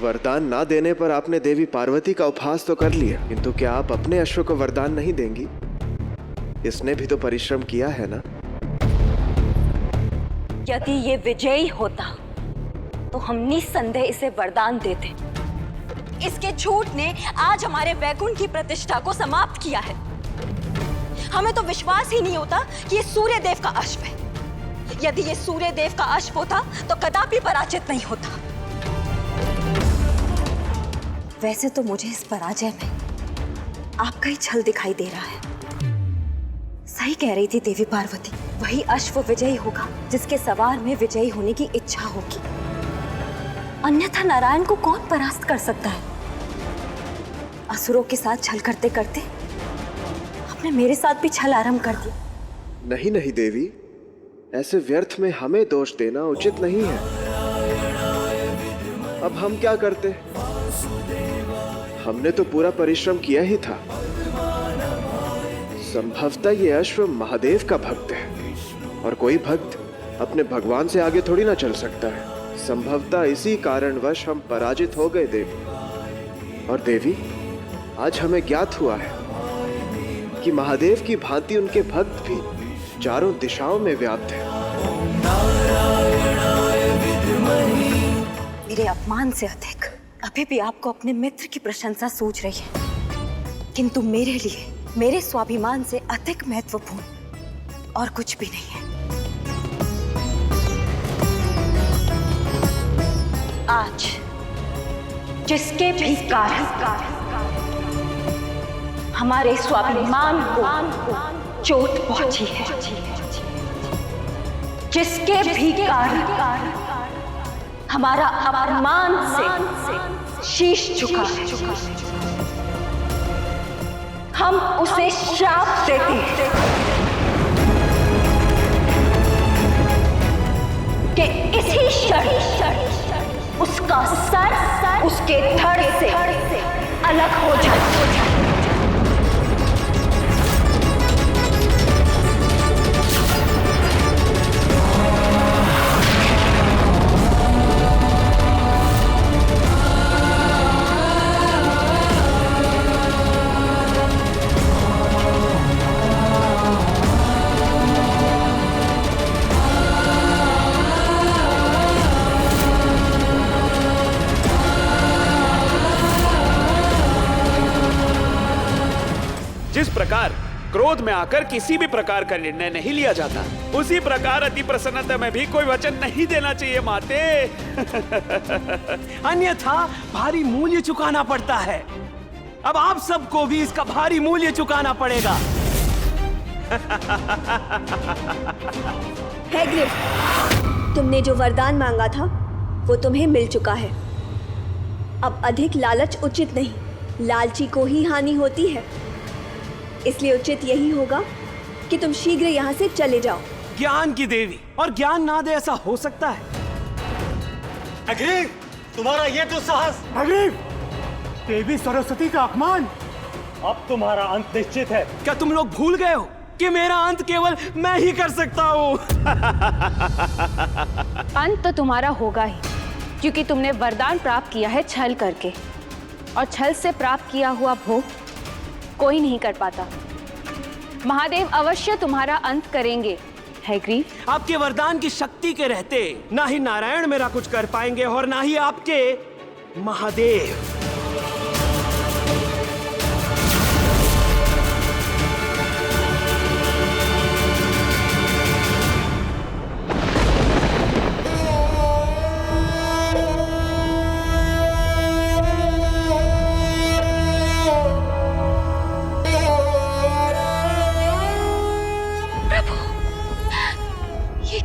वरदान ना देने पर आपने देवी पार्वती का उपहास तो कर लिया, किंतु क्या आप अपने अश्व को वरदान नहीं देंगी? इसने भी तो परिश्रम किया है ना। यदि ये विजयी होता तो हम निस्संदेह इसे वरदान देते। इसके झूठ ने आज हमारे वैकुंठ की प्रतिष्ठा को समाप्त किया है। हमें तो विश्वास ही नहीं होता कि ये सूर्य देव का अश्व है। यदि ये सूर्य देव का अश्व होता तो कदापि पराजित नहीं होता। वैसे तो मुझे इस पराजय में आपका ही छल दिखाई दे रहा है। सही कह रही थी देवी पार्वती, वही अश्व विजयी होगा जिसके सवार में विजयी होने की इच्छा होगी। अन्यथा नारायण को कौन परास्त कर सकता है? असुरों के साथ छल करते करते आपने मेरे साथ भी छल आरंभ कर दिया। नहीं नहीं देवी, ऐसे व्यर्थ में हमें दोष देना उचित नहीं है। अब हम क्या करते? हमने तो पूरा परिश्रम किया ही था। संभवतः ये अश्व महादेव का भक्त है और कोई भक्त अपने भगवान से आगे थोड़ी ना चल सकता है। संभवतः इसी कारणवश हम पराजित हो गए देवी। और देवी, आज हमें ज्ञात हुआ है कि महादेव की भांति उनके भक्त भी चारों दिशाओं में व्याप्त हैं। मेरे अपमान से अधिक अभी भी आपको अपने मित्र की प्रशंसा सूझ रही है, किंतु मेरे लिए मेरे स्वाभिमान से अधिक महत्वपूर्ण और कुछ भी नहीं है। आज जिसके भी कारण हमारे स्वाभिमान को चोट पहुंची है, जिसके भी कारण हमारा अपमान से शीश झुका है, हम उसे श्राप देते हैं कि इसी क्षण उसका सर उसके धड़ से अलग हो जाए। जिस प्रकार क्रोध में आकर किसी भी प्रकार का निर्णय नहीं लिया जाता, उसी प्रकार अति प्रसन्नता में भी कोई वचन नहीं देना चाहिए माते। अन्यथा भारी मूल्य चुकाना पड़ता है। अब आप सबको भी इसका भारी मूल्य चुकाना पड़ेगा। हैग्रिड, तुमने जो वरदान मांगा था वो तुम्हें मिल चुका है। अब अधिक लालच उचित नहीं। लालची को ही हानि होती है। इसलिए उचित यही होगा कि तुम शीघ्र यहाँ से चले जाओ। ज्ञान की देवी और ज्ञान ना दे, ऐसा हो सकता है? अग्रीव, तुम्हारा ये तो साहस! अग्रीव, देवी सरस्वती का अपमान! अब तुम्हारा अंत निश्चित है। क्या तुम लोग भूल गए हो कि मेरा अंत केवल मैं ही कर सकता हूँ? अंत तो तुम्हारा होगा ही, क्योंकि तुमने वरदान प्राप्त किया है छल करके, और छल से प्राप्त किया हुआ भोग कोई नहीं कर पाता। महादेव अवश्य तुम्हारा अंत करेंगे। हैग्रीव, आपके वरदान की शक्ति के रहते ना ही नारायण मेरा कुछ कर पाएंगे और ना ही आपके महादेव।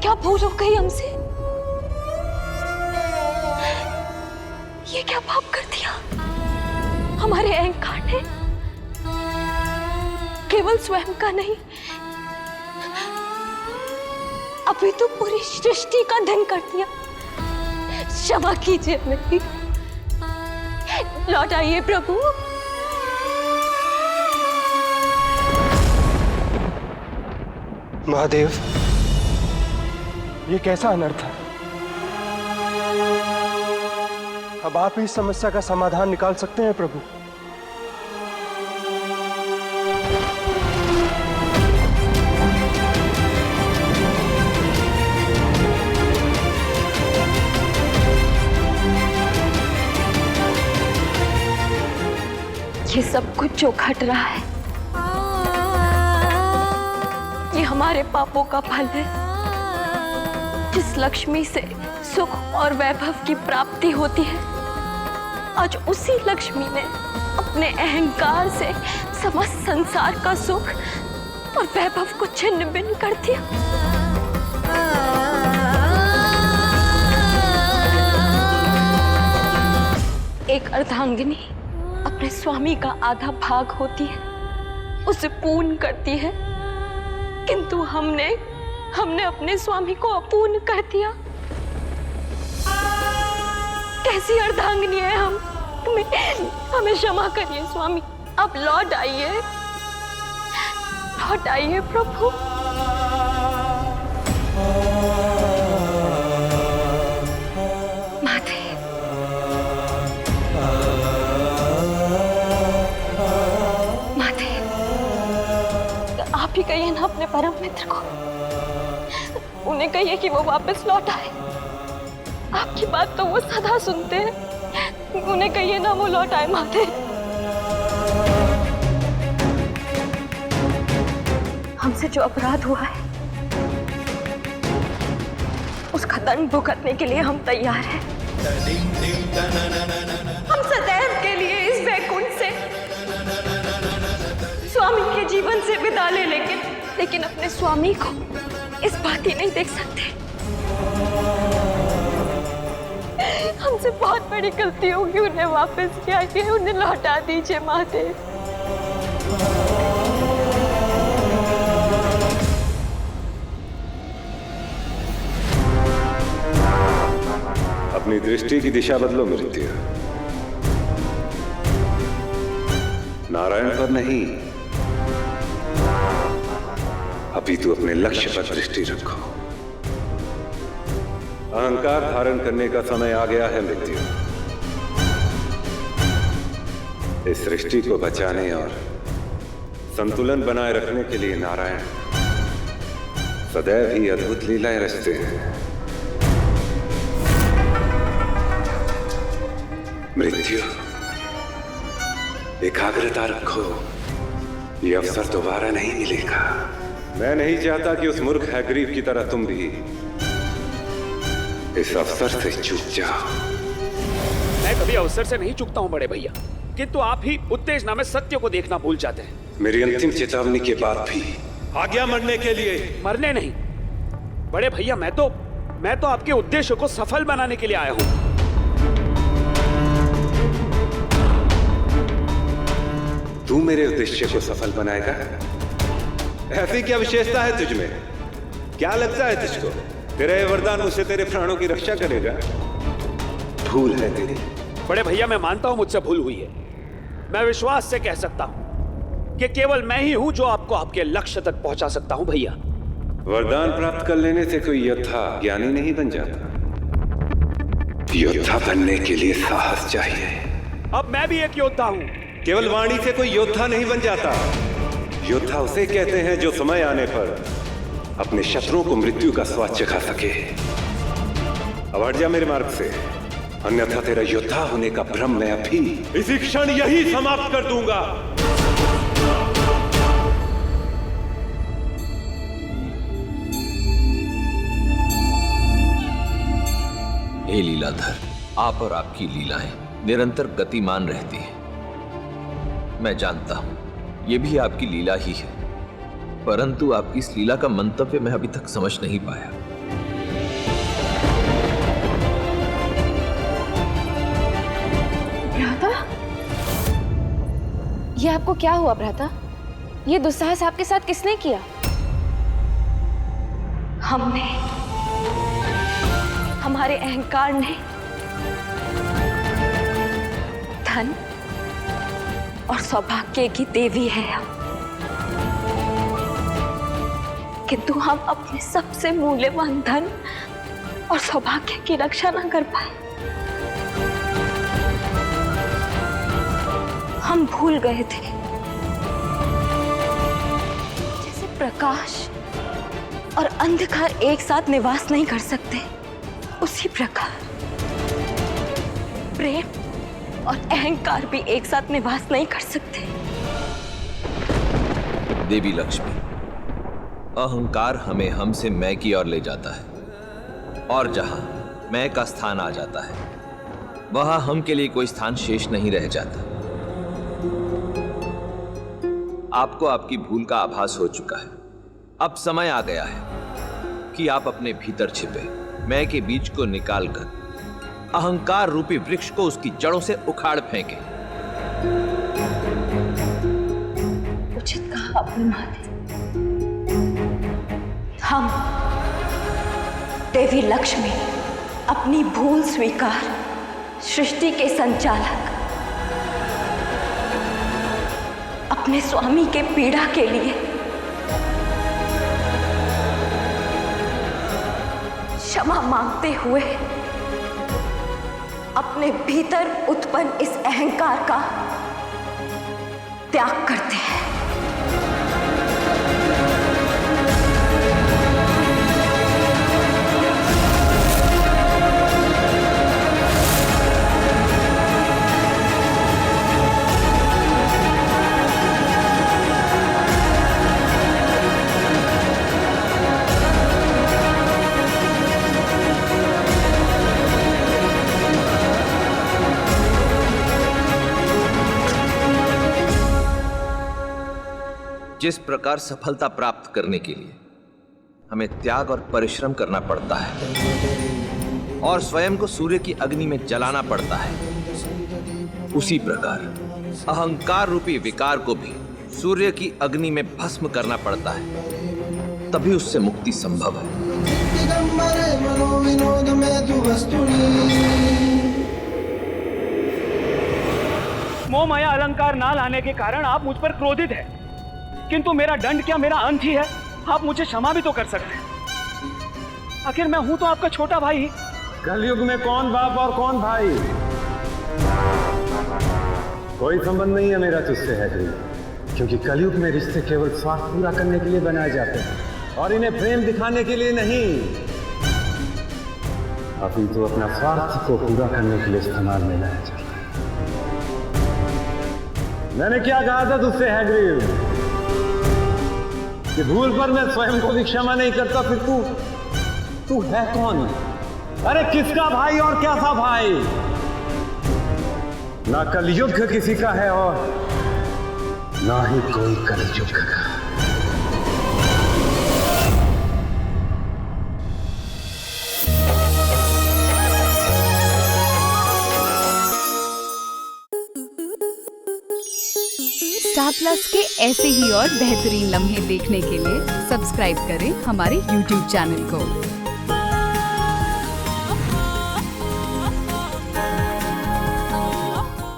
क्या भूल हो गई हमसे? ये क्या पाप कर दिया? हमारे अहंकार ने केवल स्वयं का नहीं, अभी तो पूरी सृष्टि का धन कर दिया। क्षमा कीजिए मेरी। लौट आइए प्रभु। महादेव, ये कैसा अनर्थ है? अब आप ही इस समस्या का समाधान निकाल सकते हैं प्रभु। ये सब कुछ जो घट रहा है, ये हमारे पापों का फल है। जिस लक्ष्मी से सुख और वैभव की प्राप्ति होती है, आज उसी लक्ष्मी ने अपने अहंकार से समस्त संसार का सुख और वैभव को छिन्न भिन्न कर दिया। एक अर्धांगिनी अपने स्वामी का आधा भाग होती है, उसे पूर्ण करती है, किंतु हमने अपने स्वामी को अपूर्ण कर दिया। कैसी अर्धांगिनी है हम? हमें क्षमा करिए स्वामी, आप लौट आइए प्रभु। आप ही कहिए ना अपने परम मित्र को, उन्हें कहिए कि वो वापस लौट आए। आपकी बात तो वो सदा सुनते हैं, उन्हें कहिए ना वो लौट आए माते। हमसे जो अपराध हुआ है उसका दंड भुगतने के लिए हम तैयार हैं। हम सदैव के लिए इस वैकुंठ से, स्वामी के जीवन से विदा ले, लेकिन अपने स्वामी को इस बात ही नहीं देख सकते। हमसे बहुत बड़ी गलती होगी, उन्हें वापस किया, उन्हें लौटा दीजिए माते। अपनी दृष्टि की दिशा बदलो मृत्यु। नारायण पर नहीं, अभी तू अपने लक्ष्य पर दृष्टि रखो। अहंकार धारण करने का समय आ गया है मृत्यु। इस सृष्टि को बचाने और संतुलन बनाए रखने के लिए नारायण सदैव ही अद्भुत लीलाएं रचते हैं। मृत्यु, एकाग्रता रखो, ये अवसर दोबारा नहीं मिलेगा। मैं नहीं चाहता कि उस मूर्ख हैग्रीव की तरह तुम भी इस अवसर से चूक जाओ। मैं कभी अवसर से नहीं चूकता हूं बड़े भैया, किंतु आप ही उत्तेजना में सत्य को देखना भूल जाते हैं। मेरी अंतिम चेतावनी के बाद भी आज्ञा मरने के लिए। मरने नहीं बड़े भैया, मैं तो आपके उद्देश्य को सफल बनाने के लिए आया हूं। तू मेरे उद्देश्य को सफल बनाएगा? ऐसी क्या विशेषता है तुझमें? क्या लगता है तुझको तेरा ये वरदान मुझसे तेरे प्राणों की रक्षा करेगा? भूल है तेरी। बड़े भैया, मैं मानता हूं मुझसे भूल हुई है। मैं विश्वास से कह सकता हूं कि केवल मैं ही हूं जो आपको आपके लक्ष्य तक पहुंचा सकता हूं भैया। वरदान प्राप्त कर लेने से कोई योद्धा ज्ञानी नहीं बन जाता। योद्धा बनने के लिए साहस चाहिए। अब मैं भी एक योद्धा हूं। केवल वाणी से कोई योद्धा नहीं बन जाता। योद्धा उसे कहते हैं जो समय आने पर अपने शत्रुओं को मृत्यु का स्वाद चखा सके। अब हट जा मेरे मार्ग से, अन्यथा तेरा योद्धा होने का भ्रम मैं अभी इसी क्षण यही समाप्त कर दूंगा। हे लीलाधर, आप और आपकी लीलाएं निरंतर गतिमान रहती हैं। मैं जानता हूं ये भी आपकी लीला ही है, परंतु आपकी इस लीला का मंतव्य मैं अभी तक समझ नहीं पाया। भ्राता, ये आपको क्या हुआ भ्राता? ये दुस्साहस आपके साथ किसने किया? हमने, हमारे अहंकार ने। धन और सौभाग्य की देवी है हम, किंतु हम अपने सबसे मूल्यवान धन और सौभाग्य की रक्षा न कर पाए। हम भूल गए थे। जैसे प्रकाश और अंधकार एक साथ निवास नहीं कर सकते, उसी प्रकार प्रेम और अहंकार भी एक साथ निवास नहीं कर सकते। देवी लक्ष्मी, अहंकार हमें हमसे मैं की ओर ले जाता है, और जहां मैं का स्थान आ जाता है वहां हम के लिए कोई स्थान शेष नहीं रह जाता। आपको आपकी भूल का आभास हो चुका है। अब समय आ गया है कि आप अपने भीतर छिपे मैं के बीज को निकालकर अहंकार रूपी वृक्ष को उसकी जड़ों से उखाड़ फेंके। उचित कहा आपने महादेव। हम देवी लक्ष्मी अपनी भूल स्वीकार सृष्टि के संचालक अपने स्वामी के पीड़ा के लिए क्षमा मांगते हुए अपने भीतर उत्पन्न इस अहंकार का त्याग करते हैं। जिस प्रकार सफलता प्राप्त करने के लिए हमें त्याग और परिश्रम करना पड़ता है और स्वयं को सूर्य की अग्नि में जलाना पड़ता है, उसी प्रकार अहंकार रूपी विकार को भी सूर्य की अग्नि में भस्म करना पड़ता है, तभी उससे मुक्ति संभव है। मोह माया अलंकार ना लाने के कारण आप मुझ पर क्रोधित हैं, किंतु मेरा दंड क्या मेरा अंत ही है। आप मुझे क्षमा भी तो कर सकते हैं। आखिर मैं हूं तो आपका छोटा भाई। कलयुग में कौन बाप और कौन भाई? कोई संबंध नहीं है मेरा तुझसे है, क्योंकि कलयुग में रिश्ते केवल स्वार्थ पूरा करने के लिए बनाए जाते हैं और इन्हें प्रेम दिखाने के लिए नहीं। अभी तो अपना स्वार्थ को पूरा करने के लिए इस्तेमाल में लाया जाता है। मैंने क्या कहा था तुझसे हैग्रीव कि भूल पर मैं स्वयं को भी क्षमा नहीं करता, फिर तू है कौन? अरे किसका भाई और क्या सा भाई? ना कलयुग किसी का है और ना ही कोई कलयुग का। स्टार प्लस के ऐसे ही और बेहतरीन लम्हे देखने के लिए सब्सक्राइब करें हमारे YouTube चैनल को।